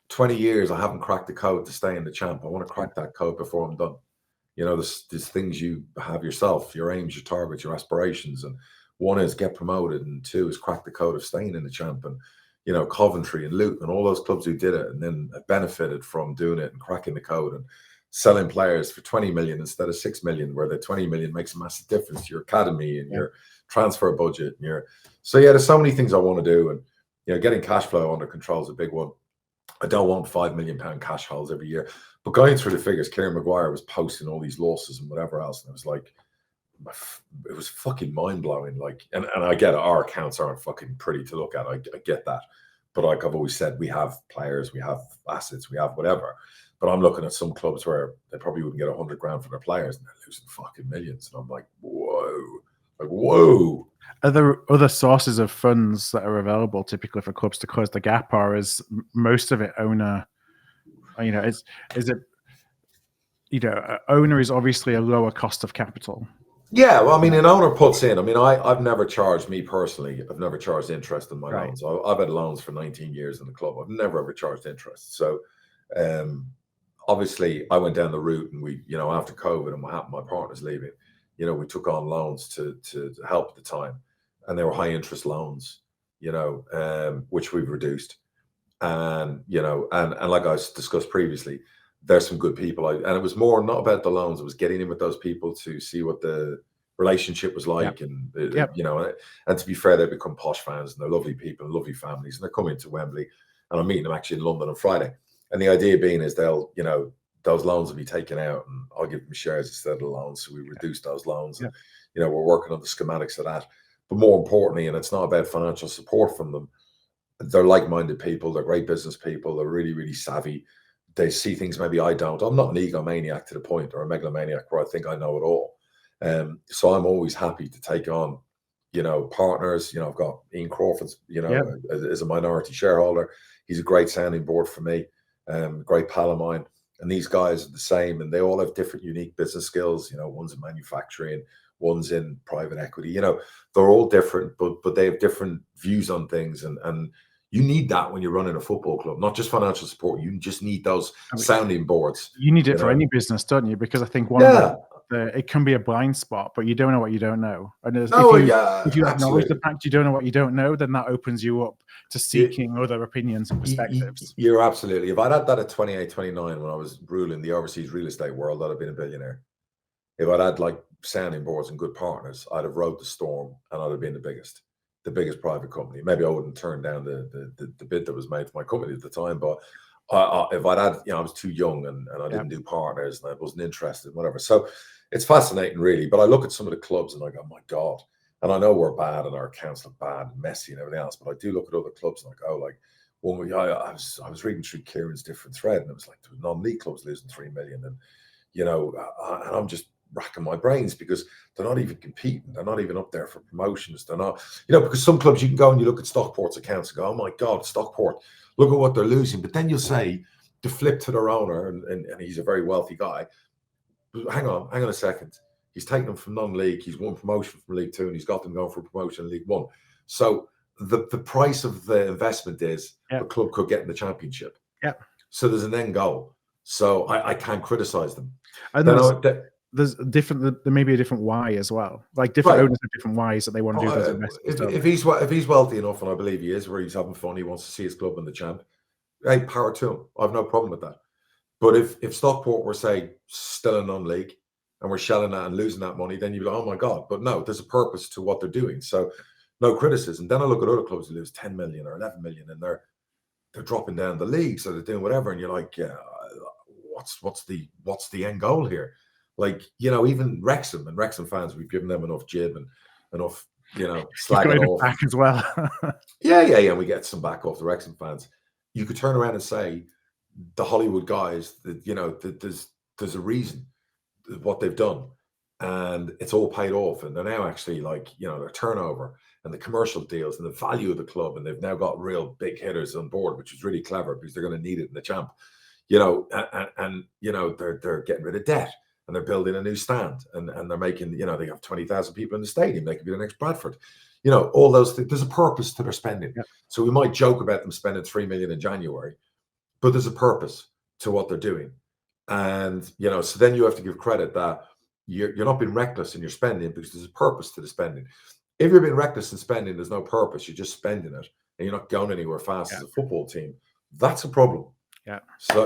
20 years, I haven't cracked the code to stay in the champ. I want to crack that code before I'm done. There's things you have yourself, your aims, your targets, your aspirations, and one is get promoted, and 2 is crack the code of staying in the champ. And Coventry and Luton and all those clubs who did it and then benefited from doing it and cracking the code and selling players for 20 million instead of 6 million, where the 20 million makes a massive difference to your academy and your transfer budget and there's so many things I want to do. And getting cash flow under control is a big one. I don't want £5 million cash holes every year. But going through the figures, Kieran Maguire was posting all these losses and whatever else, and it was like, it was fucking mind-blowing. Like, and I get it, our accounts aren't fucking pretty to look at. I get that. But like I've always said, we have players, we have assets, we have whatever. But I'm looking at some clubs where they probably wouldn't get 100 grand for their players and they're losing fucking millions. And I'm like, whoa. Like, whoa. Are there other sources of funds that are available typically for clubs to close the gap, or is most of it owner? Is it owner is obviously a lower cost of capital. Yeah, well, I mean, an owner puts in. I mean, I've never charged, me personally, I've never charged interest on my loans. I've had loans for 19 years in the club. I've never ever charged interest. So, obviously, I went down the route, and we, after COVID and what happened, my partner's leaving. We took on loans to help at the time, and they were high interest loans, which we've reduced. And and like I discussed previously, there's some good people. And it was more not about the loans; it was getting in with those people to see what the relationship was like, and and to be fair, they become Posh fans, and they're lovely people, lovely families, and they're coming to Wembley, and I'm meeting them actually in London on Friday. And the idea being is they'll, those loans will be taken out, and I'll give them shares instead of the loans. So we reduce those loans, and we're working on the schematics of that. But more importantly, and it's not about financial support from them, they're like-minded people, they're great business people, they're really, really savvy. They see things maybe I don't. I'm not an egomaniac to the point, or a megalomaniac where I think I know it all. So I'm always happy to take on, partners. I've got Ian Crawford, as a minority shareholder. He's a great sounding board for me, great pal of mine. And these guys are the same, and they all have different, unique business skills. One's in manufacturing, one's in private equity. They're all different, but they have different views on things. And you need that when you're running a football club, not just financial support. You just need those sounding boards. You need it for any business, don't you? Because I think one of it can be a blind spot, but you don't know what you don't know. And if you acknowledge the fact you don't know what you don't know, then that opens you up to seeking other opinions and perspectives. You're absolutely. If I'd had that at 28, 29, when I was ruling the overseas real estate world, I'd have been a billionaire. If I'd had like sounding boards and good partners, I'd have rode the storm, and I'd have been the biggest private company. Maybe I wouldn't turn down the bid that was made for my company at the time, but if I'd had, I was too young, and I didn't do partners, and I wasn't interested, whatever. So it's fascinating, really. But I look at some of the clubs and I go, my God. And I know we're bad and our accounts look bad and messy and everything else, but I do look at other clubs and I go, like, Well, I was reading through Kieran's different thread, and it was like there were non-league clubs losing 3 million, and and I'm just racking my brains because they're not even competing. They're not even up there for promotions. They're not, because some clubs you can go and you look at Stockport's accounts and go, oh my God, Stockport, look at what they're losing. But then you'll say, to flip to their owner, and he's a very wealthy guy. Hang on a second. He's taken them from non-league. He's won promotion from League 2, and he's got them going for promotion in League 1. So the price of the investment is the club could get in the Championship. Yeah. So there's an end goal. So I can't criticize them. And there's different. There may be a different why as well. Like different owners have different whys that they want to do those investments. If he's wealthy enough, and I believe he is, where he's having fun, he wants to see his club in the champ. Hey, power to him. I have no problem with that. But if Stockport were, say, still in non-league and we're shelling that and losing that money, then you'd be like, oh my God. But no, there's a purpose to what they're doing. So no criticism. Then I look at other clubs who lose 10 million or 11 million, and they're dropping down the league, so they're doing whatever, and you're like, yeah, what's the end goal here? Like, even Wrexham and Wrexham fans, we've given them enough jib and enough, slagging off back as well. yeah, and we get some back off the Wrexham fans. You could turn around and say the Hollywood guys that there's a reason what they've done, and it's all paid off, and they're now actually like their turnover and the commercial deals and the value of the club, and they've now got real big hitters on board, which is really clever because they're going to need it in the champ. They're getting rid of debt, and they're building a new stand, and they're making, they have 20,000 people in the stadium. They could be the next Bradford. All those things. There's a purpose to their spending. Yeah. So we might joke about them spending 3 million in January, but there's a purpose to what they're doing. And, so then you have to give credit that you're not being reckless in your spending because there's a purpose to the spending. If you're being reckless in spending, there's no purpose. You're just spending it and you're not going anywhere fast as a football team. That's a problem. Yeah.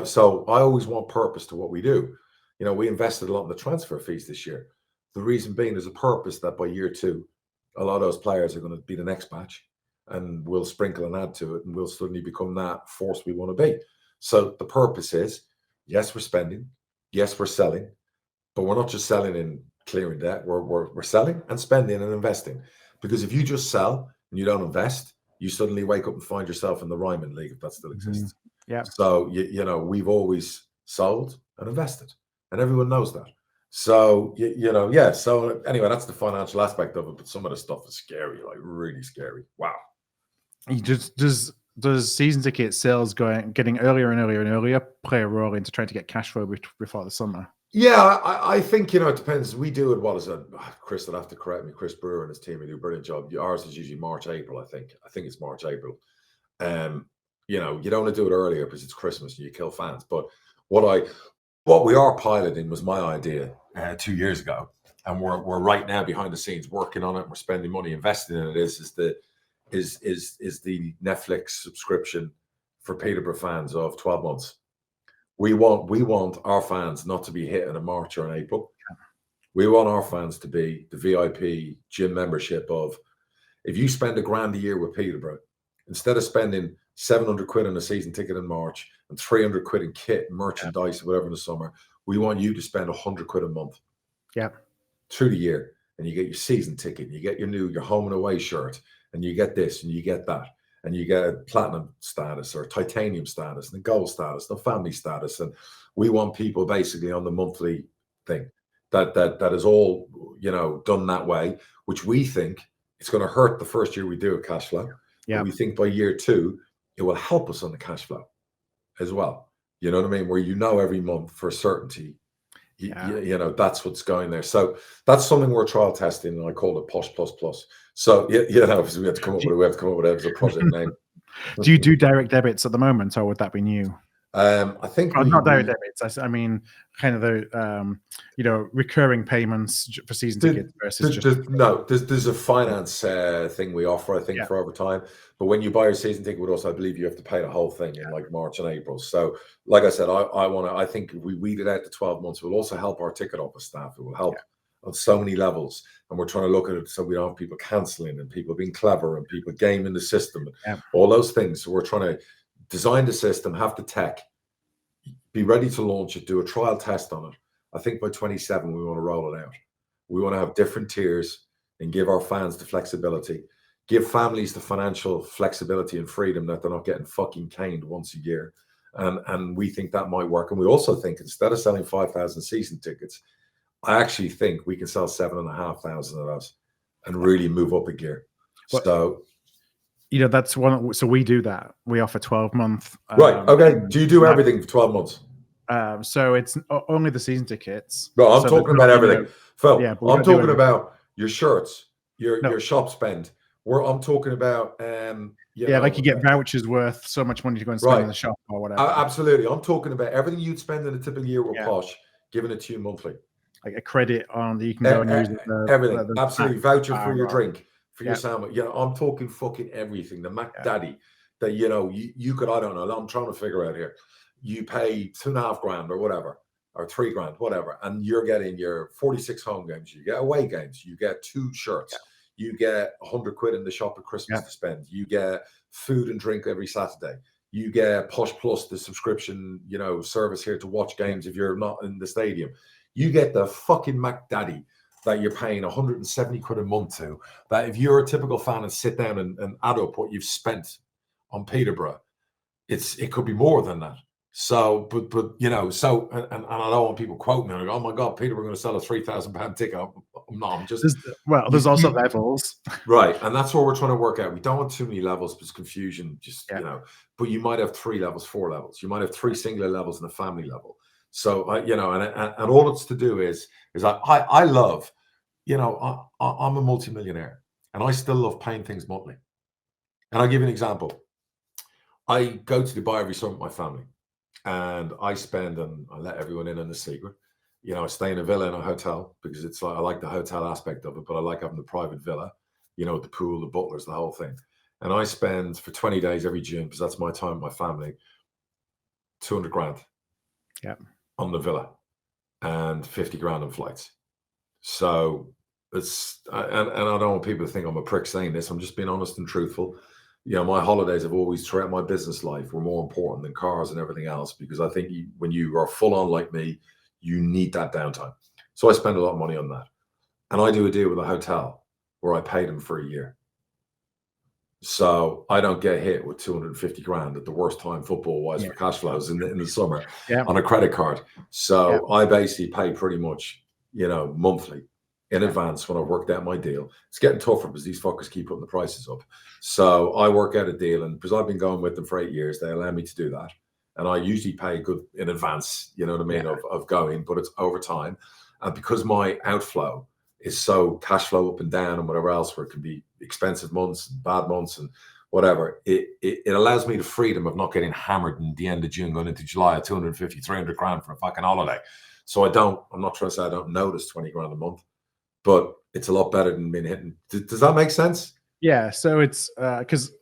So I always want purpose to what we do. We invested a lot in the transfer fees this year. The reason being there's a purpose that by year 2, a lot of those players are going to be the next batch, and we'll sprinkle and add to it, and we'll suddenly become that force we want to be. So the purpose is, yes, we're spending, yes, we're selling, but we're not just selling and clearing debt. We're selling and spending and investing. Because if you just sell and you don't invest, you suddenly wake up and find yourself in the Ryman League, if that still exists. Yeah. So we've always sold and invested, and everyone knows that. So yeah. So anyway, that's the financial aspect of it. But some of the stuff is scary, like really scary. Wow. Does season ticket sales getting earlier and earlier and earlier play a role into trying to get cash flow before the summer? Yeah, I think it depends. We do it. What is it? Chris would have to correct me. Chris Brewer and his team do a brilliant job. Ours is usually March, April. I think it's March, April. You don't want to do it earlier because it's Christmas and you kill fans. But what we are piloting was my idea 2 years ago, and we're right now behind the scenes working on it. We're spending money, investing in it. Is the Netflix subscription for Peterborough fans of 12 months. We want our fans not to be hit in a March or an April. We want our fans to be the VIP gym membership of, if you spend £1,000 a year with Peterborough, instead of spending 700 quid on a season ticket in March and 300 quid in kit, merchandise, whatever in the summer, we want you to spend 100 quid a month. Yeah. Through the year. And you get your season ticket, and you get your home and away shirt, and you get this and you get that. And you get a platinum status or titanium status and a gold status, the family status. And we want people basically on the monthly thing that is all, done that way, which we think it's going to hurt the first year we do a cash flow. Yeah. But we think by year 2, it will help us on the cash flow as well. You know what I mean? Where every month for certainty, that's what's going there. So that's something we're trial testing, and I call it Posh plus plus. So we have to come up with it as a project name. Do you do direct debits at the moment, or would that be new? I think not direct debits. I mean, kind of the recurring payments for season tickets versus there's a finance thing we offer, I think, for over time. But when you buy your season ticket with us, I believe you have to pay the whole thing in like March and April. So, like I said, I think if we weed it out to 12 months, it will also help our ticket office staff. It will help on so many levels, and we're trying to look at it so we don't have people cancelling and people being clever and people gaming the system, all those things. So we're trying to design the system, have the tech, be ready to launch it, do a trial test on it. I think by 27 we want to roll it out. We want to have different tiers and give our fans the flexibility, give families the financial flexibility and freedom that they're not getting fucking caned once a year. And we think that might work. And we also think instead of selling 5,000 season tickets, I actually think we can sell 7,500 of those and really move up a gear. But, so, that's one. So we do that. We offer 12-month. Right. Okay. Do you do everything for 12 months? So it's only the season tickets. Well, I'm so talking about everything. Phil, yeah, I'm talking about your shirts, your shop spend. I'm talking about like you get vouchers worth so much money to go and spend in the shop or whatever. Absolutely. I'm talking about everything you'd spend in a typical year with Posh, giving it to you monthly. Like a credit on that you can go and use everything. Absolutely. Voucher for your drink, for your sandwich. I'm talking fucking everything. The Mac Daddy that you could, I don't know, I'm trying to figure out here. You pay $2,500 or whatever, or $3,000, whatever, and you're getting your 46 home games, you get away games, you get 2 shirts. You get 100 quid in the shop at Christmas to spend. You get food and drink every Saturday. You get Posh Plus, the subscription, service here to watch games if you're not in the stadium. You get the fucking Mac Daddy that you're paying 170 quid a month to. That if you're a typical fan and sit down and add up what you've spent on Peterborough, it could be more than that. So, but and I don't want people quoting me. Like, oh my God, Peter, we're going to sell a £3,000 ticket. I'm just there's also levels, right? And that's what we're trying to work out. We don't want too many levels because confusion. But you might have 3 levels, 4 levels. You might have 3 singular levels and a family level. So and all it's to do is I love, I'm a multimillionaire and I still love paying things monthly. And I'll give you an example. I go to Dubai every summer with my family. And I spend, and I let everyone in on the secret. I stay in a villa in a hotel because it's like I like the hotel aspect of it, but I like having the private villa, with the pool, the butlers, the whole thing. And I spend for 20 days every June, because that's my time with my family, 200 grand on the villa and 50 grand on flights. So it's, and I don't want people to think I'm a prick saying this. I'm just being honest and truthful. My holidays have always, throughout my business life, were more important than cars and everything else, because I think when you are full on like me, you need that downtime. So I spend a lot of money on that. And I do a deal with a hotel where I pay them for a year. So I don't get hit with 250 grand at the worst time football-wise for cash flows in the summer on a credit card. So I basically pay pretty much, monthly in advance when I've worked out my deal. It's getting tougher because these fuckers keep putting the prices up. So I work out a deal, and because I've been going with them for 8 years, they allow me to do that. And I usually pay good in advance, of going, but it's over time. And because my outflow is so cash flow up and down and whatever else, where it can be expensive months, bad months and whatever, it allows me the freedom of not getting hammered in the end of June going into July at 250, 300 grand for a fucking holiday. So I'm not trying to say I don't notice 20 grand a month, but it's a lot better than being hitting. Does that make sense? Yeah. So it's because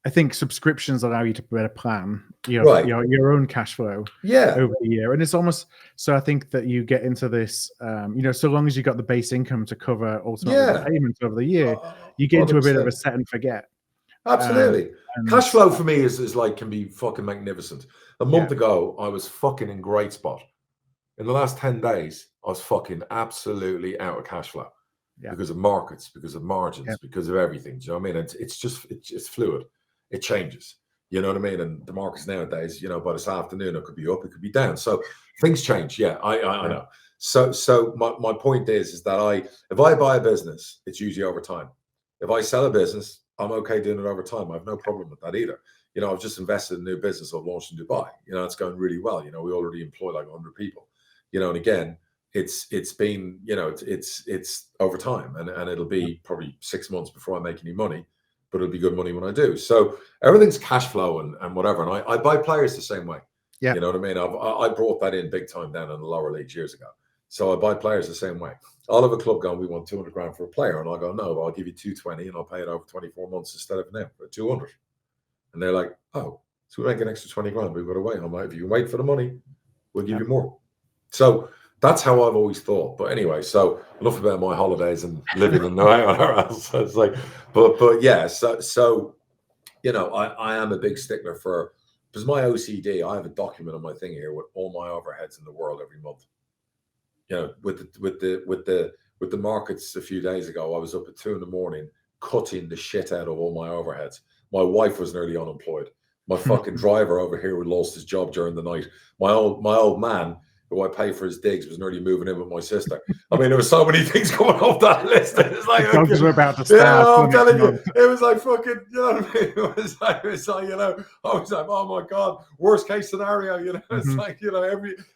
I think subscriptions allow you to better plan your own cash flow over the year. And it's almost, so I think that you get into this, so long as you got the base income to cover ultimately the payments over the year, you get into a bit of a set and forget. Absolutely. Cash flow for me is like, can be fucking magnificent. A month ago, I was fucking in great spot. In the last 10 days, I was fucking absolutely out of cash flow because of markets, because of margins, because of everything. Do you know what I mean? It's fluid. It changes. You know what I mean? And the markets nowadays, by this afternoon, it could be up, it could be down. So things change. Yeah, I know. So my point is that if I buy a business, it's usually over time. If I sell a business, I'm okay doing it over time. I have no problem with that either. I've just invested in a new business I've launched in Dubai. It's going really well. We already employ like 100 people. And again, it's been, it's over time, and it'll be probably 6 months before I make any money, but it'll be good money when I do. So everything's cash flow and whatever. And I buy players the same way. Yeah. You know what I mean? I brought that in big time down in the lower leagues years ago. So I buy players the same way. I'll have a club going, we want 200 grand for a player. And I'll go, no, I'll give you 220 and I'll pay it over 24 months instead of now for 200. And they're like, oh, so we make an extra 20 grand. We've got to wait. I'm like, if you can wait for the money, we'll give you more. So that's how I've always thought. But anyway, so enough about my holidays and living and whatever else. So it's like, but yeah, so I am a big stickler for, because my OCD, I have a document on my thing here with all my overheads in the world every month. With the markets a few days ago, I was up at 2 a.m, cutting the shit out of all my overheads. My wife was nearly unemployed. My fucking driver over here who lost his job during the night. My old man, who I pay for his digs, was nearly moving in with my sister. I mean, there were so many things going off that list. It's like, dogs were about to start. Yeah, I'm telling you, it was like fucking, you know what I mean? It was like, you know, I was like, oh my God, worst case scenario, you know, it's like, you know,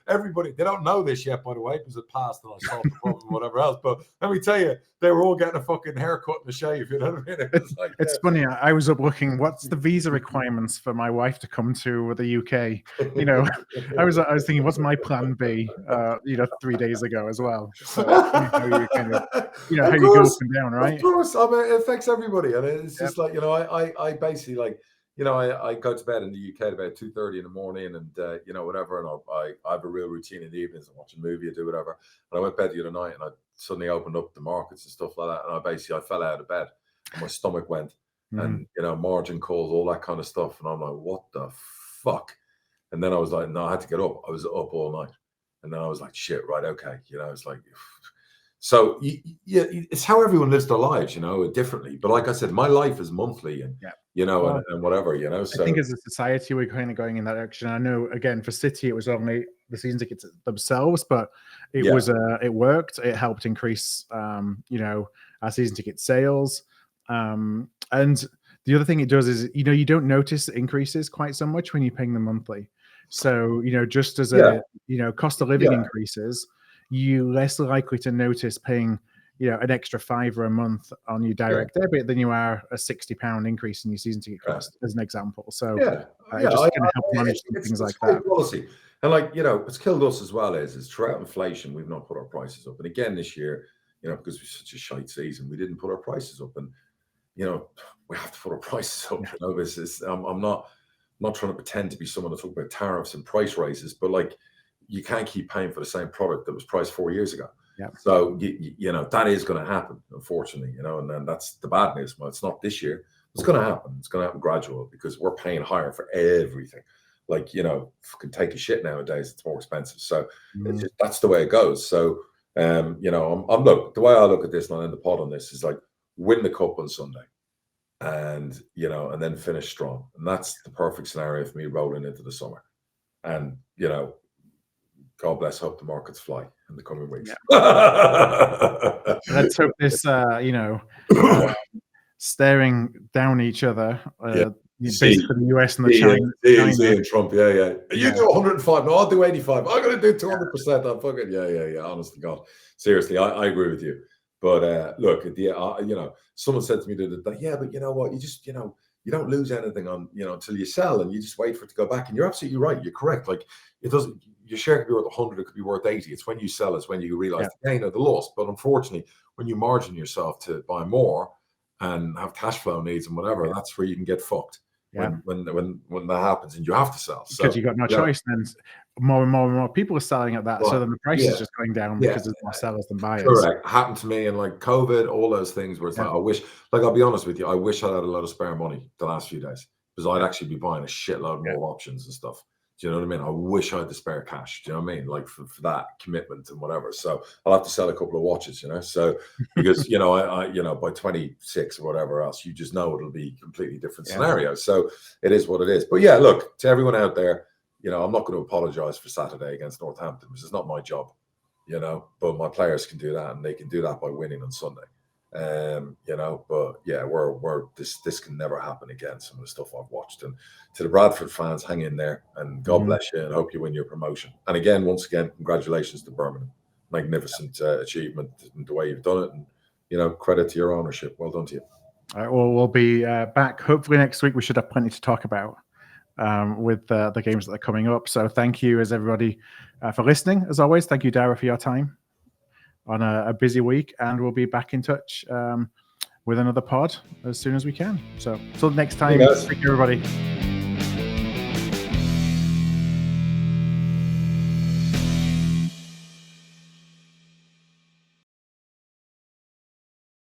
everybody, they don't know this yet, by the way, because it passed and I solved the problem, whatever else. But let me tell you, they were all getting a fucking haircut and a shave, you know what I mean? It's funny. I was up looking, what's the visa requirements for my wife to come to the UK? You know, I was thinking, what's my plan B? You know, 3 days ago as well. So how you kind of, you know, how you go up and down, right? Of course, I mean, it affects everybody, and it's just like, you know, I basically, like, you know, I go to bed in the UK at about 2:30 in the morning, and you know, whatever, and I have a real routine in the evenings. I watch a movie, I do whatever. And I went to bed the other night, and I suddenly opened up the markets and stuff like that, and I fell out of bed, and my stomach went, and you know, margin calls, all that kind of stuff, and I'm like, what the fuck? And then I was like, no, I had to get up. I was up all night. And then I was like, shit, right, okay. You know, it's like, so yeah, it's how everyone lives their lives, you know, differently. But like I said, my life is monthly, and you know, well, and whatever, you know. So I think as a society, we're kind of going in that direction. I know, again, for City, it was only the season tickets themselves, but it was it worked. It helped increase, you know, our season ticket sales. And the other thing it does is, you know, you don't notice increases quite so much when you're paying them monthly. So, you know, just as a, you know, cost of living increases, you're less likely to notice paying, you know, an extra £5 a month on your direct debit than you are a £60 increase in your season ticket cost, as an example. So just going to help manage things like that. Policy. And like, you know, what's killed us as well is throughout inflation, we've not put our prices up. And again, this year, you know, because we're such a shite season, we didn't put our prices up. And, you know, we have to put our prices up. You know, this is, I'm not trying to pretend to be someone to talk about tariffs and price raises, but like, you can't keep paying for the same product that was priced 4 years ago. So you know, that is going to happen, unfortunately, you know, and then that's the bad news. Well, it's not this year. It's going to happen. It's going to happen gradual, because we're paying higher for everything. Like, you know, can take a shit nowadays, it's more expensive. So it's just, that's the way it goes. So you know, I'm look, the way I look at this, and I'll end the pod on this, is like, win the cup on Sunday, and you know, and then finish strong. And that's the perfect scenario for me rolling into the summer. And you know, God bless, hope the markets fly in the coming weeks. Let's hope this, you know, staring down each other, basically the US and the China. And Trump, You do 105, no, I'll do 85. I'm going to do 200%. I'm fucking, honest to God. Seriously, I agree with you. But look, you know, someone said to me the other day, but you know what, you just, you know, you don't lose anything on, you know, until you sell, and you just wait for it to go back. And you're absolutely right. You're correct. Like, it doesn't, your share could be worth 100, it could be worth 80. It's when you sell, it's when you realize the gain or the loss. But unfortunately, when you margin yourself to buy more and have cash flow needs and whatever, that's where you can get fucked. When that happens, and you have to sell. Because you got no choice. Then more and more people are selling at that. So then the price is just going down because there's more sellers than buyers. Correct. Happened to me, and like COVID, all those things where it's like, I wish, like, I'll be honest with you, I wish I had a lot of spare money the last few days, because I'd actually be buying a shitload more options and stuff. Do you know what I mean? I wish I had the spare cash. Do you know what I mean? Like, for that commitment and whatever. So I'll have to sell a couple of watches, you know. So because you know, I you know, by 26 or whatever else, you just know it'll be completely different scenario. So it is what it is. But yeah, look, to everyone out there, you know, I'm not going to apologize for Saturday against Northampton, because it's not my job, you know. But my players can do that, and they can do that by winning on Sunday. You know, but yeah, we're this can never happen again. Some of the stuff I've watched, and to the Bradford fans, hang in there, and God bless you, and hope you win your promotion. And again, once again, congratulations to Birmingham. Magnificent achievement in the way you've done it, and you know, credit to your ownership. Well done to you. All right, well, we'll be back hopefully next week. We should have plenty to talk about with the games that are coming up. So thank you, as everybody, for listening. As always, thank you, Darragh, for your time on a busy week, and we'll be back in touch with another pod as soon as we can. So till next time, thank you, everybody.